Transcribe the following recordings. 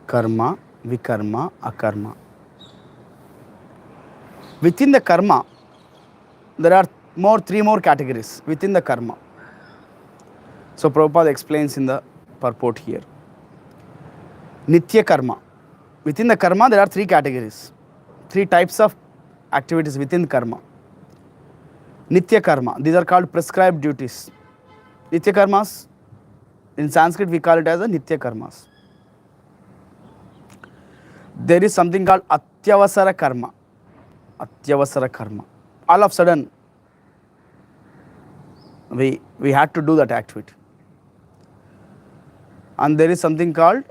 karma, vikarma, akarma. Within the karma, there are three more categories within the karma. So Prabhupada explains in the purport here. Nitya karma. Within the karma, there are three categories, three types of activities within karma. Nitya karma, these are called prescribed duties. Nitya karmas, in Sanskrit we call it as a Nitya karmas. There is something called Atyavasara karma. Atyavasara karma. All of a sudden, we had to do that activity. And there is something called,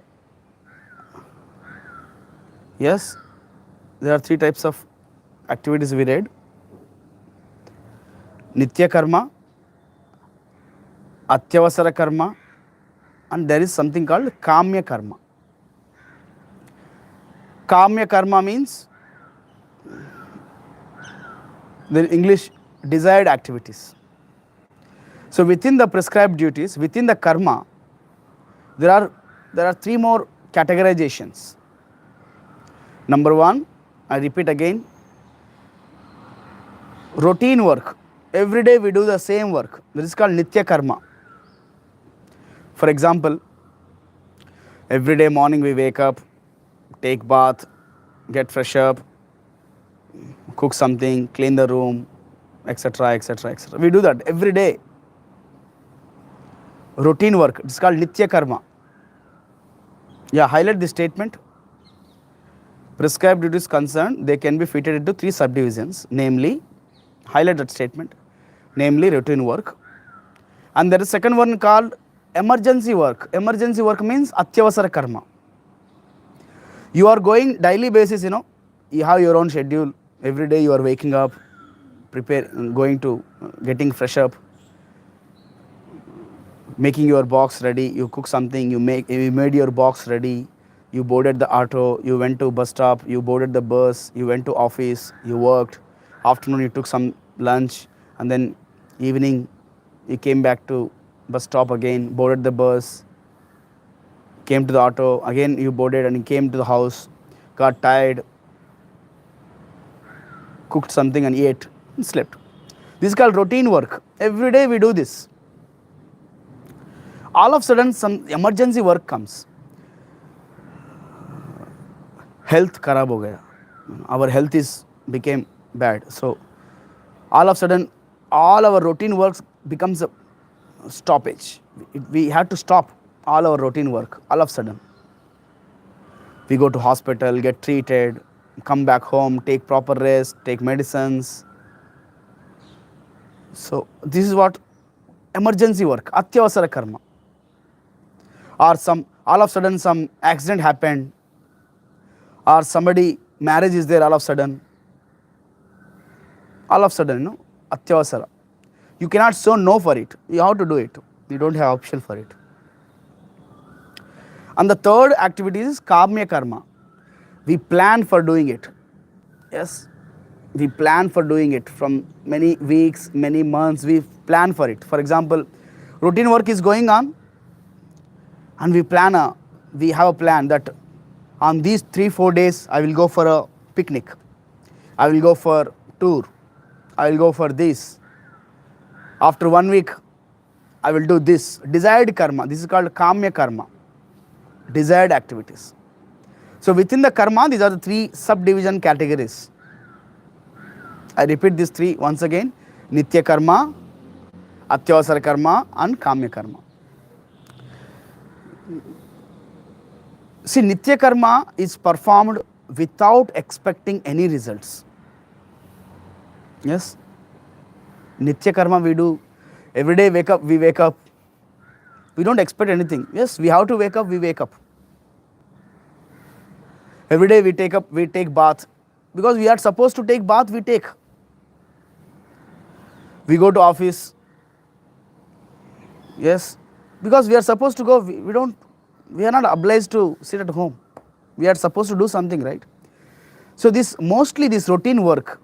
yes, there are three types of activities we read. Nitya karma, Atyavasara karma, and there is something called Kamya karma. Kamya karma means, the English, desired activities. So within the prescribed duties, within the karma, there are three more categorizations. Number one, I repeat again, routine work. Every day we do the same work. This is called Nitya karma. For example, every day morning we wake up, take bath, get fresh up, cook something, clean the room, etc., etc., etc. We do that every day. Routine work. It's called Nitya karma. Yeah, highlight this statement. Prescribed duties concerned, they can be fitted into three subdivisions, namely, highlight that statement, namely routine work. And there is second one called emergency work. Emergency work means Atyavasara karma. You are going daily basis, you have your own schedule. Every day you are waking up, going to getting fresh up, making your box ready, you cook something, you made your box ready, you boarded the auto, you went to bus stop, you boarded the bus, you went to office, you worked, afternoon you took some lunch, and then evening you came back to bus stop again, boarded the bus, came to the auto, again you boarded and you came to the house, got tired, cooked something and ate and slept. This is called routine work. Every day we do this. All of a sudden some emergency work comes. Health kharab ho gaya. Our health became bad. So all of a sudden all our routine works becomes a stoppage. We had to stop all our routine work all of a sudden. We go to hospital, get treated, come back home, take proper rest, take medicines. So this is what emergency work, Atyavasara karma. Or all of a sudden some accident happened, or somebody marriage is there all of a sudden. All of a sudden, Atyavasara. You cannot say no for it. You have to do it. You don't have option for it. And the third activity is Kamya karma. We plan for doing it. Yes, we plan for doing it from many weeks, many months. We plan for it. For example, routine work is going on, and we have a plan that on these 3-4 days I will go for a picnic, I will go for tour, I will go for this. After 1 week I will do this. Desired karma. This is called Kamya karma. Desired activities. So within the karma, these are the three subdivision categories. I repeat these three once again: Nitya karma, Atyavasara karma, and Kamya karma. See, Nitya karma is performed without expecting any results. Yes, Nitya karma we do every day. We wake up. We don't expect anything. Yes, we have to wake up. We wake up. Every day we take bath, because we are supposed to take bath. We take. We go to office. Yes, because we are supposed to go. We are not obliged to sit at home. We are supposed to do something, right? So mostly this routine work,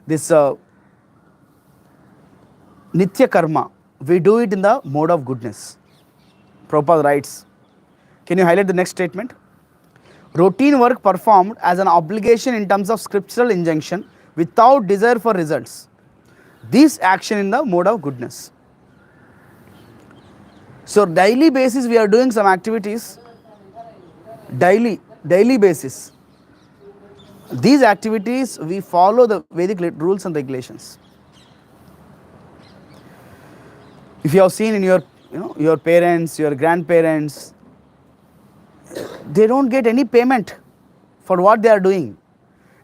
this Nitya karma, we do it in the mode of goodness. Prabhupada writes, can you highlight the next statement? Routine work performed as an obligation in terms of scriptural injunction without desire for results. This action in the mode of goodness. So daily basis we are doing some activities, daily basis. These activities we follow the Vedic rules and regulations. If you have seen in your parents, your grandparents, they don't get any payment for what they are doing.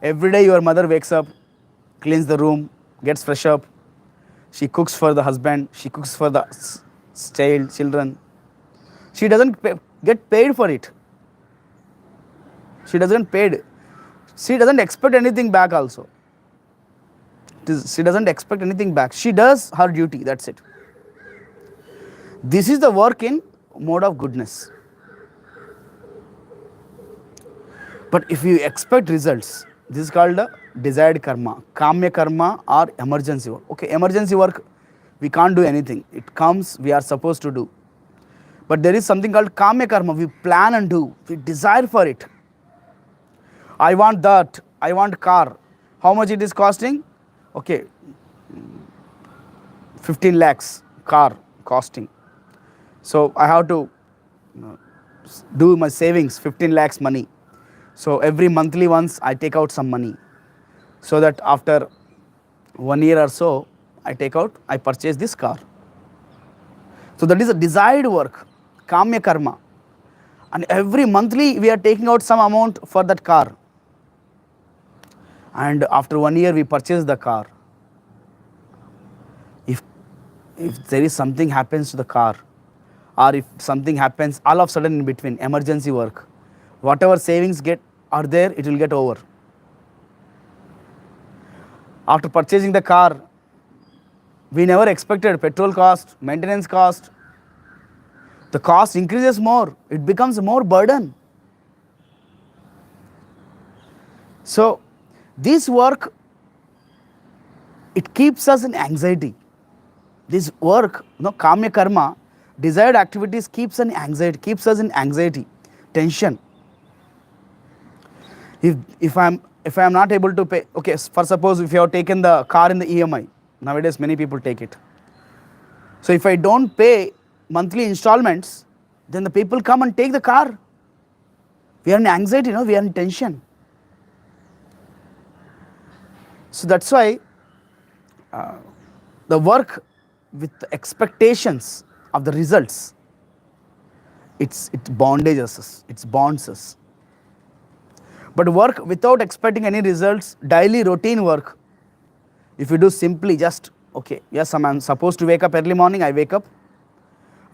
Every day your mother wakes up, cleans the room, gets fresh up. She cooks for the husband, she cooks for the children. She doesn't get paid for it. She doesn't expect anything back also. She doesn't expect anything back. She does her duty, that's it. This is the work in mode of goodness. But if you expect results, this is called the desired karma, kamya karma or emergency work. Okay, emergency work, we can't do anything. It comes, we are supposed to do. But there is something called kamya karma, we plan and do, we desire for it. I want that, I want car. How much it is costing? Okay, 15 lakhs car costing. So I have to do my savings, 15 lakhs money. So every monthly once I take out some money, so that after 1 year or so I purchase this car. So that is a desired work, kamya karma. And every monthly we are taking out some amount for that car. And after 1 year we purchase the car. If there is something happens to the car, or if something happens all of a sudden in between, emergency work, whatever savings are there, it will get over. After purchasing the car, we never expected petrol cost, maintenance cost. The cost increases more, it becomes more burden. So this work, it keeps us in anxiety. This work, kamya karma, desired activities keeps us in anxiety, tension. If I am not able to pay, okay, for suppose if you have taken the car in the EMI, nowadays many people take it. So if I don't pay monthly installments, then the people come and take the car. We are in anxiety, we are in tension. So that's why the work with expectations of the results, it bondages us, it bonds us. But work without expecting any results, daily routine work, if you do simply just, okay, yes, I'm supposed to wake up early morning, I wake up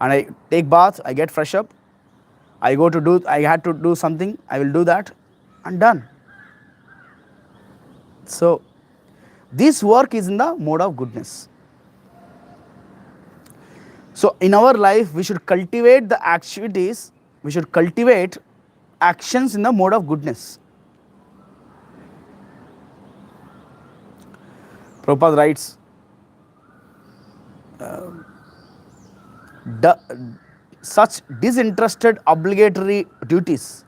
and I take bath, I get fresh up, I had to do something, I will do that and done. So this work is in the mode of goodness. So in our life, we should cultivate the activities, we should cultivate actions in the mode of goodness. Prabhupada writes, such disinterested obligatory duties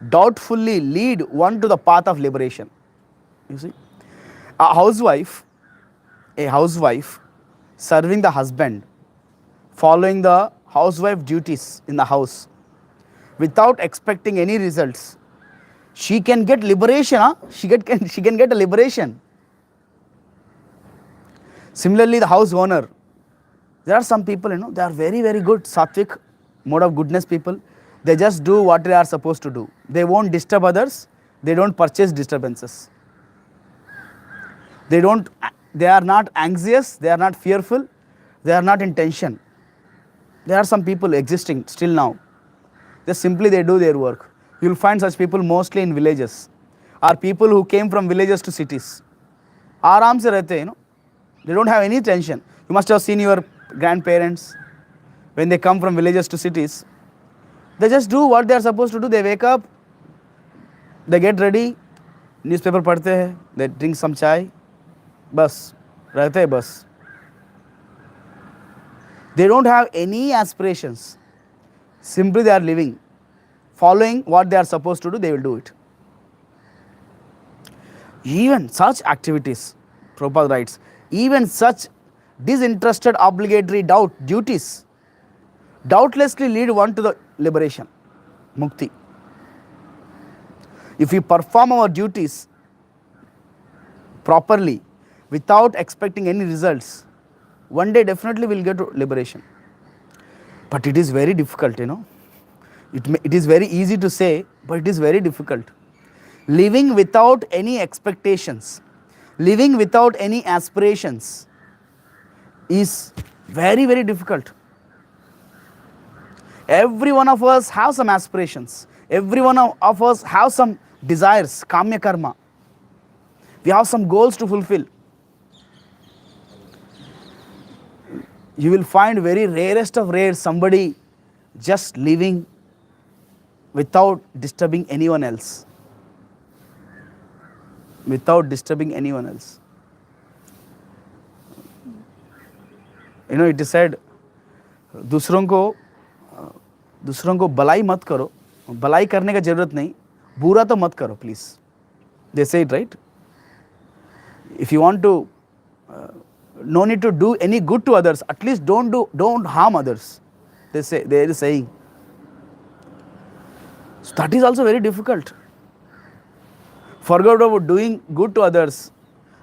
doubtfully lead one to the path of liberation. You see, a housewife serving the husband, following the housewife duties in the house without expecting any results, she can get liberation. She can get a liberation. Similarly, the house owner, there are some people, they are very, very good, sattvic, mode of goodness people. They just do what they are supposed to do. They won't disturb others. They don't purchase disturbances. They are not anxious. They are not fearful. They are not in tension. There are some people existing still now. Just simply they do their work. You will find such people mostly in villages, or people who came from villages to cities. Aaram se rehte, They don't have any tension. You must have seen your grandparents when they come from villages to cities. They just do what they are supposed to do. They wake up, they get ready, newspaper padhte hai, they drink some chai, bas, rehte hai bas. They don't have any aspirations. Simply they are living following what they are supposed to do, they will do it. Even such activities, Prabhupada writes, even such disinterested obligatory duties doubtlessly lead one to the liberation, mukti. If we perform our duties properly without expecting any results, one day definitely we'll get to liberation. But it is very difficult, It is very easy to say, but it is very difficult. Living without any expectations, living without any aspirations is very, very difficult. Every one of us have some aspirations. Every one of us have some desires, kamya karma. We have some goals to fulfill. You will find very rarest of rare somebody just living without disturbing anyone else. Without disturbing anyone else. It is said, दूसरों को भलाई मत करो, भलाई करने का जरूरत नहीं, बुरा तो मत करो please. They say it, right? If you want to, no need to do any good to others, at least don't harm others. They are saying. So that is also very difficult. Forget about doing good to others.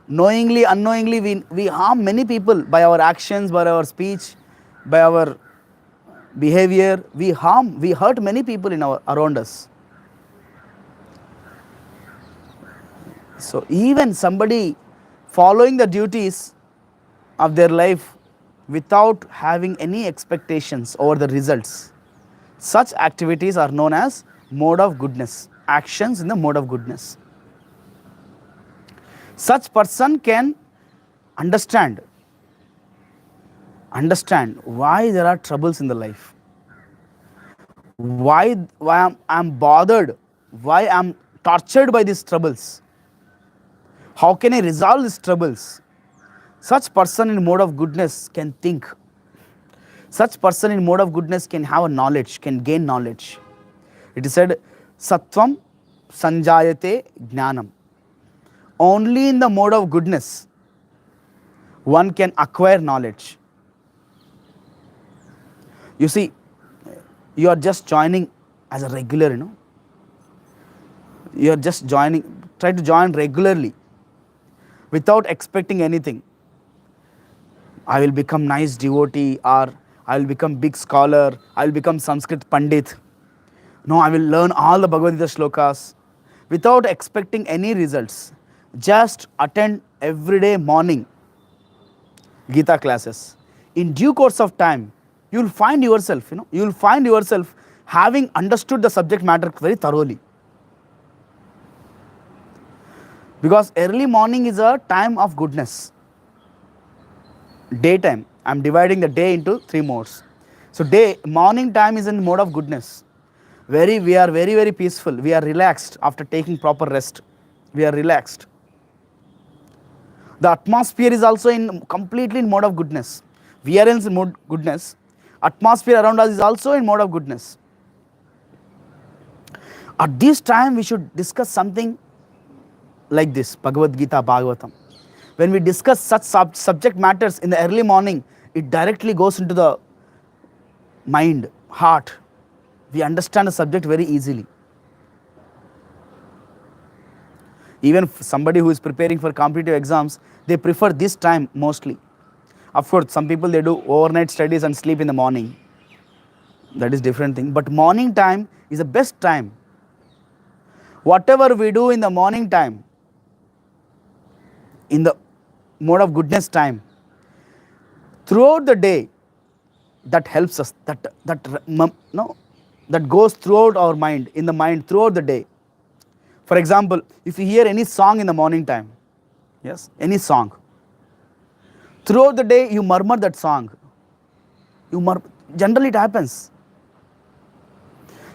Knowingly, unknowingly, we harm many people by our actions, by our speech, by our behavior. We hurt many people around us. So even somebody following the duties of their life without having any expectations over the results, such activities are known as mode of goodness, actions in the mode of goodness. Such person can understand why there are troubles in the life, why I'm bothered, why I'm tortured by these troubles. How can I resolve these troubles? Such person in mode of goodness can think. Such person in mode of goodness can have a knowledge, can gain knowledge. It is said, Sattvam Sanjayate Jnanam. Only in the mode of goodness one can acquire knowledge. You see, you are just joining as a regular, You are just joining, try to join regularly without expecting anything. I will become nice devotee, or I will become big scholar, I will become Sanskrit Pandit. No, I will learn all the Bhagavad gita shlokas without expecting any results. Just attend everyday morning Gita classes. In due course of time, you will find yourself, you will find yourself having understood the subject matter very thoroughly. Because early morning is a time of goodness. Daytime, I am dividing the day into 3 modes. So morning time is in mode of goodness. We are very, very peaceful. We are relaxed after taking proper rest. We are relaxed. The atmosphere is also completely in mode of goodness. We are in mode of goodness. Atmosphere around us is also in mode of goodness. At this time, we should discuss something like this, Bhagavad Gita, Bhagavatam. When we discuss such subject matters in the early morning, it directly goes into the mind, heart. We understand the subject very easily. Even somebody who is preparing for competitive exams, they prefer this time mostly. Of course, some people, they do overnight studies and sleep in the morning. That is different thing. But morning time is the best time. Whatever we do in the morning time, in the mode of goodness time, throughout the day, that helps us, that goes throughout our mind, in the mind throughout the day. For example, if you hear any song in the morning time, yes, any song, throughout the day you murmur that song. Generally it happens.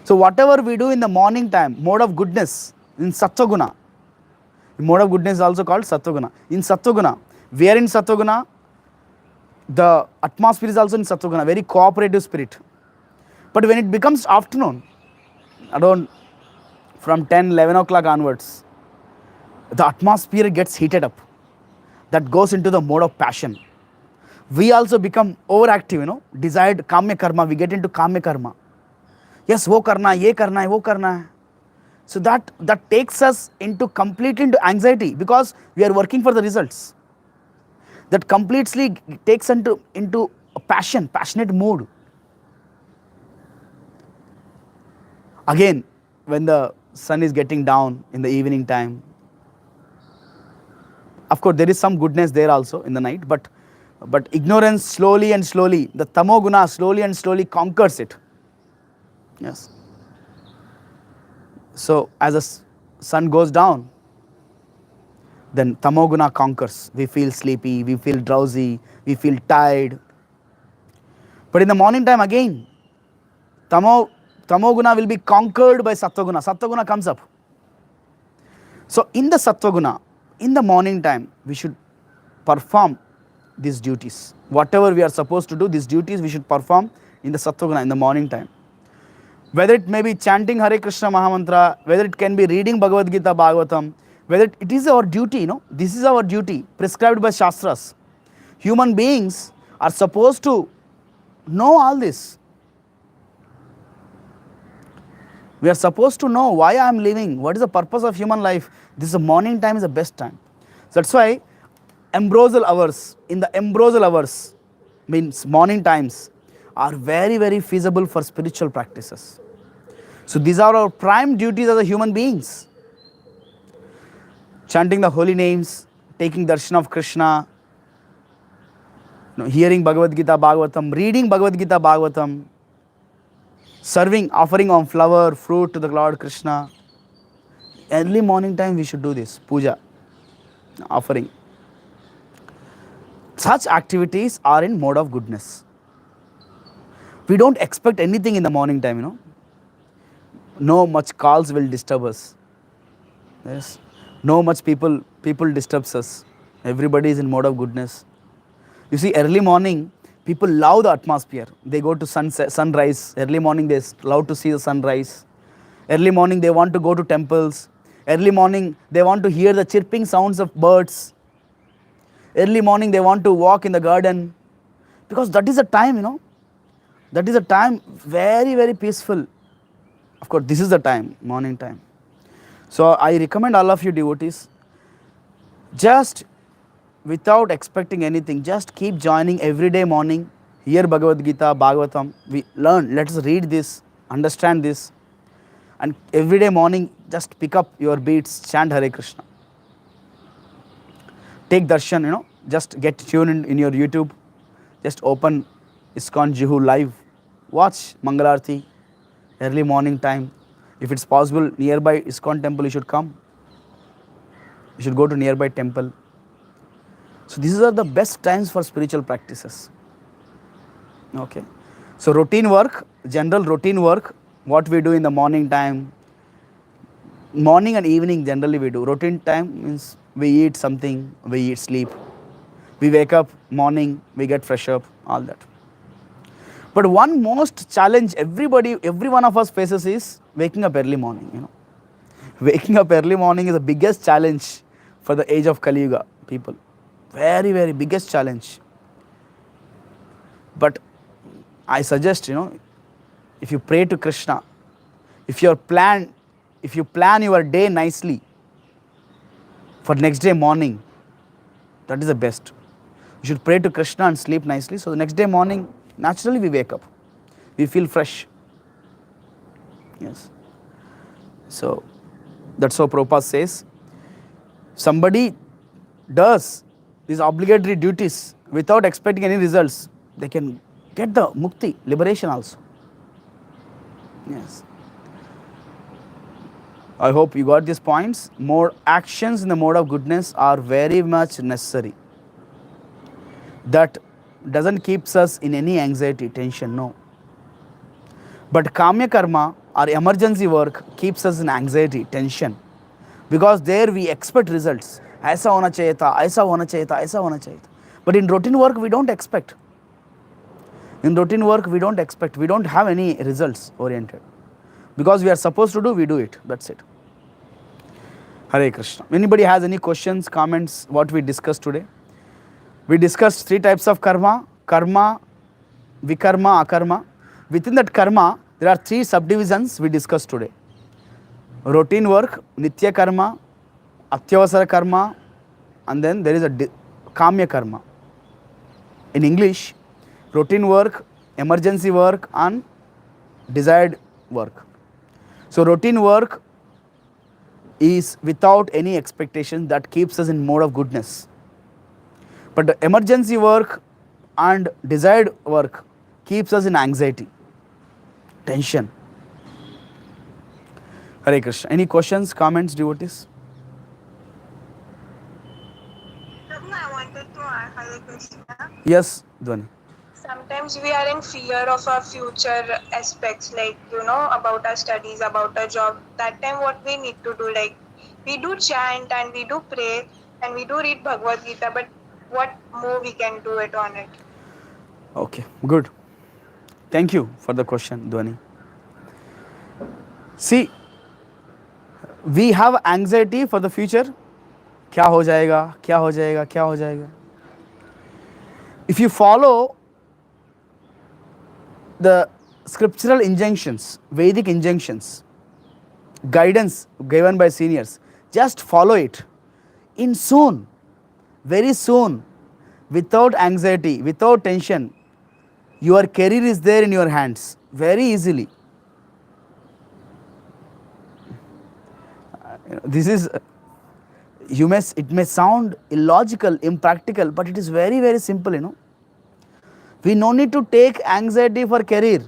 So whatever we do in the morning time, mode of goodness, in Sattva-guna, mode of goodness is also called Sattva-guna. In Sattva-guna, we are in Sattva-guna, the atmosphere is also in Sattva-guna, very cooperative spirit. But when it becomes afternoon, around from 10, 11 o'clock onwards, the atmosphere gets heated up. That goes into the mode of passion. We also become overactive, desired kamya karma. We get into kamya karma. Yes, wo karna hai, ye karna hai, wo karna hai. So that takes us into completely into anxiety because we are working for the results. That completely takes into a passionate mood. Again, when the sun is getting down in the evening time, of course there is some goodness there also in the night, but ignorance slowly and slowly, the tamoguna slowly and slowly conquers it. Yes. So as the sun goes down, then tamoguna conquers. We feel sleepy, we feel drowsy, we feel tired. But in the morning time again, tamoguna will be conquered by sattva-guna. Sattva-guna comes up. So in the sattva-guna, in the morning time, we should perform these duties. Whatever we are supposed to do, these duties we should perform in the sattva-guna in the morning time. Whether it may be chanting Hare Krishna Mahamantra, whether it can be reading Bhagavad Gita, Bhagavatam, whether it is our duty, this is our duty prescribed by Shastras. Human beings are supposed to know all this. We are supposed to know why I am living, what is the purpose of human life. This is the morning time is the best time. So that's why ambrosial hours, in the ambrosial hours, means morning times, are very, very feasible for spiritual practices. So these are our prime duties as a human beings. Chanting the holy names, taking darshan of Krishna, hearing Bhagavad Gita, Bhagavatam, reading Bhagavad Gita, Bhagavatam, serving, offering on flower, fruit to the Lord Krishna. Early morning time we should do this, puja, offering. Such activities are in mode of goodness. We don't expect anything in the morning time, No much calls will disturb us. Yes. No much people disturbs us. Everybody is in mode of goodness. You see, early morning, people love the atmosphere. They go to sunrise. Early morning, they love to see the sunrise. Early morning, they want to go to temples. Early morning, they want to hear the chirping sounds of birds. Early morning, they want to walk in the garden. Because that is a time, That is a time very, very peaceful. Of course, this is the time, morning time. So I recommend all of you devotees, just without expecting anything, just keep joining every day morning, hear Bhagavad Gita, Bhagavatam, we learn, let us read this, understand this, and every day morning just pick up your beats, chant Hare Krishna. Take darshan, just get tuned in your YouTube, just open iskcon Juhu live, watch Mangalarti, early morning time. If it's possible, nearby iskcon temple you should come. You should go to nearby temple. So these are the best times for spiritual practices. Okay. So routine work, general routine work, what we do in the morning time, morning and evening generally we do. Routine time means we eat something, we eat sleep. We wake up morning, we get fresh up, all that. But one most challenge every one of us faces is waking up early morning, Waking up early morning is the biggest challenge for the age of Kali Yuga people. Very, very biggest challenge. But I suggest, if you pray to Krishna, if you plan your day nicely for next day morning, that is the best. You should pray to Krishna and sleep nicely. So the next day morning, naturally we wake up. We feel fresh. Yes. So that's how Prabhupada says. Somebody does these obligatory duties without expecting any results, they can get the mukti, liberation also. Yes. I hope you got these points. More actions in the mode of goodness are very much necessary. That doesn't keep us in any anxiety, tension, no. But kamya karma or emergency work keeps us in anxiety, tension. Because there we expect results. Aisa hona chahiye tha, aisa hona chahiye tha, aisa hona chahiye tha. But in routine work, we don't expect. In routine work, we don't expect. We don't have any results oriented. Because we are supposed to do, we do it. That's it. Hare Krishna. Anybody has any questions, comments, what we discussed today? We discussed 3 types of karma: karma, vikarma, akarma. Within that karma, there are 3 subdivisions we discussed today: routine work, nitya karma, atyavasara karma, and then there is a kamya karma. In English, routine work, emergency work, and desired work. So routine work is without any expectation, that keeps us in mode of goodness. But the emergency work and desired work keeps us in anxiety, tension. Hare Krishna. Any questions, comments, devotees? Prabhu, I wanted to ask Hare Krishna. Yes, Dhwani. Sometimes we are in fear of our future aspects, like, about our studies, about our job. That time what we need to do, like, we do chant and we do pray and we do read Bhagavad Gita, but what more we can do it on it? Okay, good. Thank you for the question, Dhwani. See, we have anxiety for the future. क्या हो जाएगा, क्या हो जाएगा, क्या हो जाएगा. If you follow the scriptural injunctions, Vedic injunctions, guidance given by seniors, just follow it. In soon, very soon, without anxiety, without tension, your career is there in your hands very easily. This is, it may sound illogical, impractical, but it is very, very simple. We no need to take anxiety for career.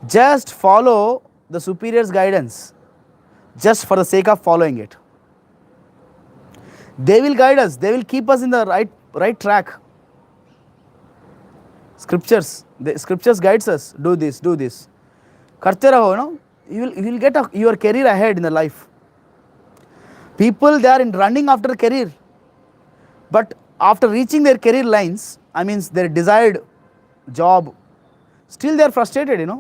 Just follow the superior's guidance, just for the sake of following it. They will guide us. They will keep us in the right track. The scriptures guides us. Do this, do this. Karte raho, you will get your career ahead in the life. People, they are running after career, but after reaching their career lines, their desired job, still they are frustrated.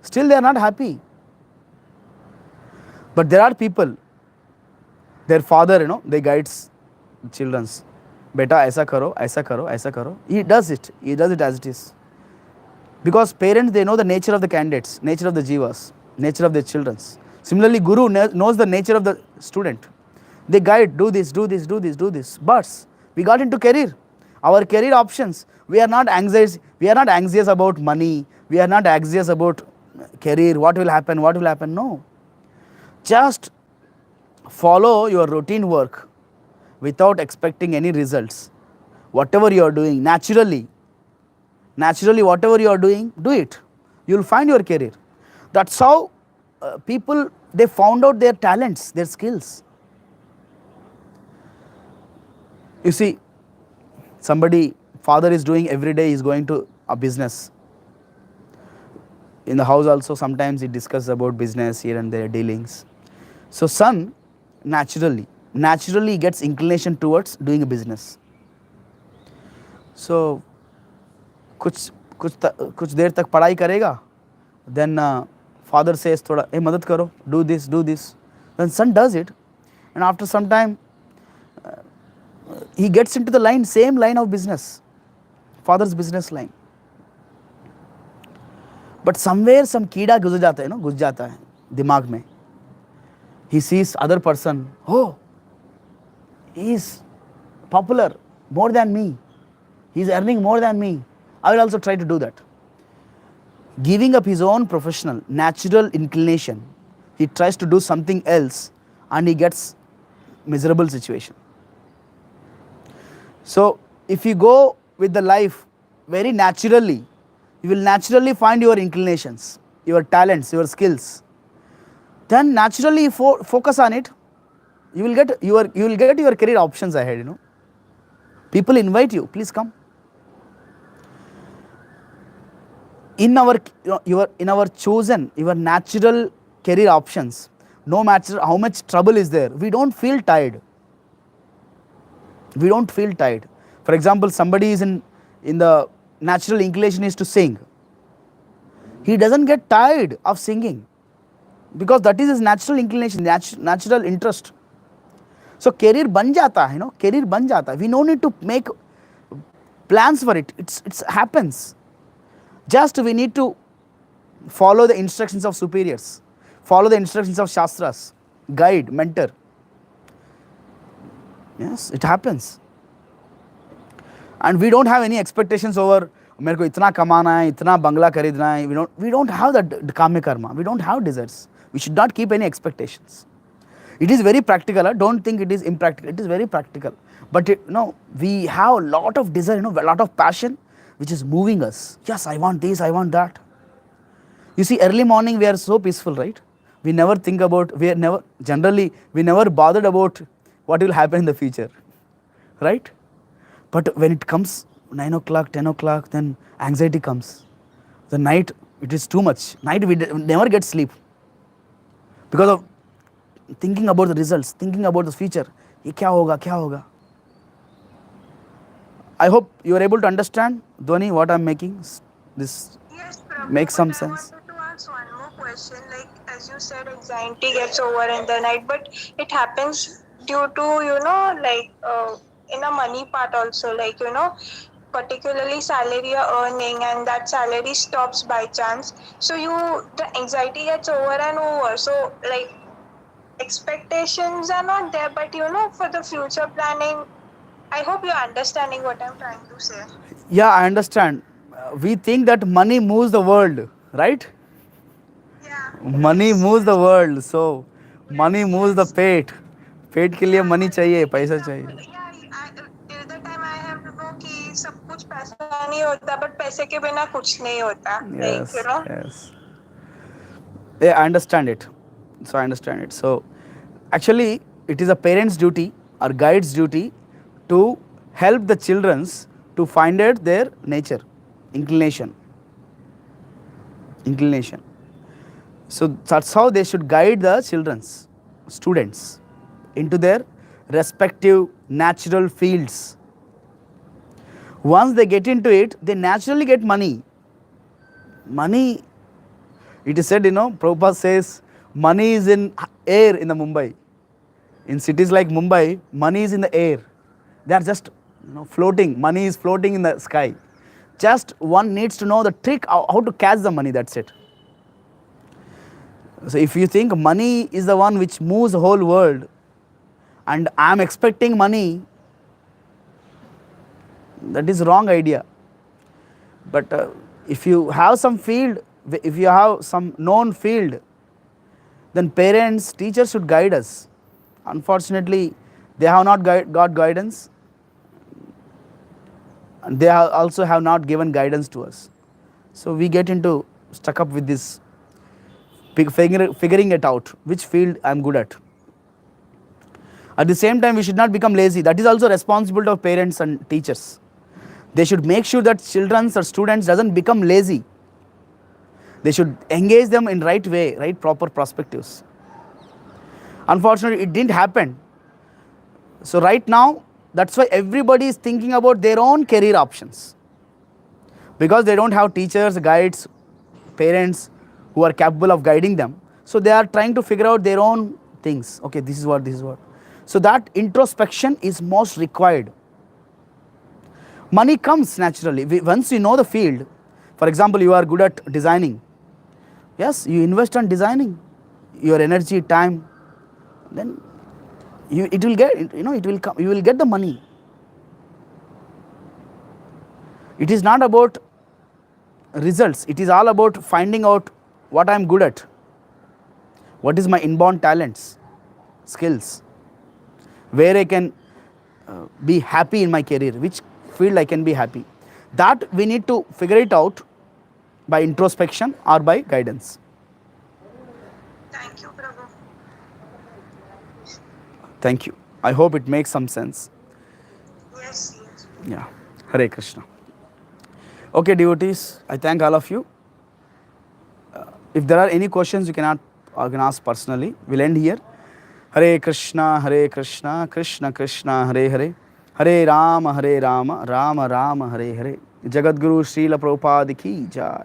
Still they are not happy. But there are people, their father, they guides children's. Beta, aisa karo, aisa karo, aisa karo. He does it as it is. Because parents, they know the nature of the candidates, nature of the jivas, nature of their children. Similarly, guru knows the nature of the student. They guide, do this, do this, do this, do this. But we got into career. Our career options, we are not anxious about money. We are not anxious about career, what will happen. No. Just follow your routine work without expecting any results. Whatever you are doing, naturally, whatever you are doing, do it. You will find your career. That's how people, they found out their talents, their skills. You see, father is doing every day, is going to a business. In the house also, sometimes he discusses about business here and there, dealings. So son naturally gets inclination towards doing a business. So कुछ देर तक पढ़ाई करेगा, then father says थोड़ा मदद करो, do this. Then son does it, and after some time he gets into the same line of business, father's business line. But somewhere some कीड़ा घुस जाता है दिमाग में. He sees other person, oh, he is popular more than me, he is earning more than me, I will also try to do that. Giving up his own professional, natural inclination, he tries to do something else and he gets miserable situation. So if you go with the life very naturally, you will naturally find your inclinations, your talents, your skills. Then naturally focus on it. You will get your career options ahead. People invite you, please come. In our chosen, your natural career options, no matter how much trouble is there, we don't feel tired. For example, somebody is in the natural inclination is to sing. He doesn't get tired of singing because that is his natural inclination, natural interest. So career ban jata hai, career ban jata. We no need to make plans for it. It's happens. Just we need to follow the instructions of superiors, follow the instructions of shastras, guide, mentor. Yes, it happens. And we don't have any expectations over मेरे को इतना कमाना है, इतना बंगला खरीदना है. We don't have that kamya karma. We don't have desires. We should not keep any expectations. It is very practical. Don't think it is impractical. It is very practical. But we have a lot of desire, a lot of passion, which is moving us. Yes, I want this, I want that. You see, early morning we are so peaceful, right? We never think about, we never bothered about what will happen in the future, right? But when it comes 9 o'clock, 10 o'clock, then anxiety comes. The night, it is too much. Night we never get sleep because of thinking about the results, thinking about the future. Ye kya hoga, kya hoga? I hope you are able to understand, Dhwani, what I am making. This Yes, Prabhu, makes some but I sense. wanted to ask one more question. Like, as you said, anxiety gets over in the night, but it happens due to, in a money part also, particularly salary you're earning and that salary stops by chance. So the anxiety gets over and over. So, like, expectations are not there, but, for the future planning, I hope you're understanding what I'm trying to say. Yeah, I understand. We think that money moves the world, right? Yeah. Money Yes, moves the yes. world. So, money Yes, moves the yes. पेट. पेट के लिए Yeah, money but चाहिए, for पैसा example, चाहिए. till the time I have to know कि सब कुछ पैसा नहीं होता, but पैसे के बिना कुछ नहीं होता. Yes, yes. Yeah, I understand it. So I understand it. So actually, it is a parent's duty or guide's duty to help the childrens to find out their nature, inclination, inclination. So that's how they should guide the childrens, students, into their respective natural fields. Once they get into it, they naturally get money. Money, it is said, Prabhupada says, money is in air in the Mumbai. In cities like Mumbai, money is in the air. They are just floating. Money is floating in the sky. Just one needs to know the trick how to catch the money, that's it. So if you think money is the one which moves the whole world and I am expecting money, that is wrong idea. But if you have some field, if you have some known field, then parents, teachers should guide us. Unfortunately, they have not got guidance, and they also have not given guidance to us. So we get into stuck up with this, figuring it out, which field I am good at. At the same time, we should not become lazy. That is also responsibility of parents and teachers. They should make sure that children or students doesn't become lazy. They should engage them in right way, right proper perspectives. Unfortunately, it didn't happen. So right now, that's why everybody is thinking about their own career options. Because they don't have teachers, guides, parents who are capable of guiding them. So they are trying to figure out their own things. Okay, this is what, this is what. So that introspection is most required. Money comes naturally. Once you know the field, for example, you are good at designing. Yes, you invest on designing your energy, time, then it will get, it will come, you will get the money. It is not about results. It is all about finding out what I am good at. What is my inborn talents, skills, where I can be happy in my career, which field I can be happy. That we need to figure it out by introspection or by guidance. Thank you, Prabhu. Thank you. I hope it makes some sense. Yes, yes. Yeah. Hare Krishna. Okay, devotees, I thank all of you. If there are any questions, you can ask personally. We'll end here. Hare Krishna, Krishna Krishna, Hare Hare. Hare Rama, Rama Rama, Hare Hare. Jagadguru Srila Prabhupada ki jai.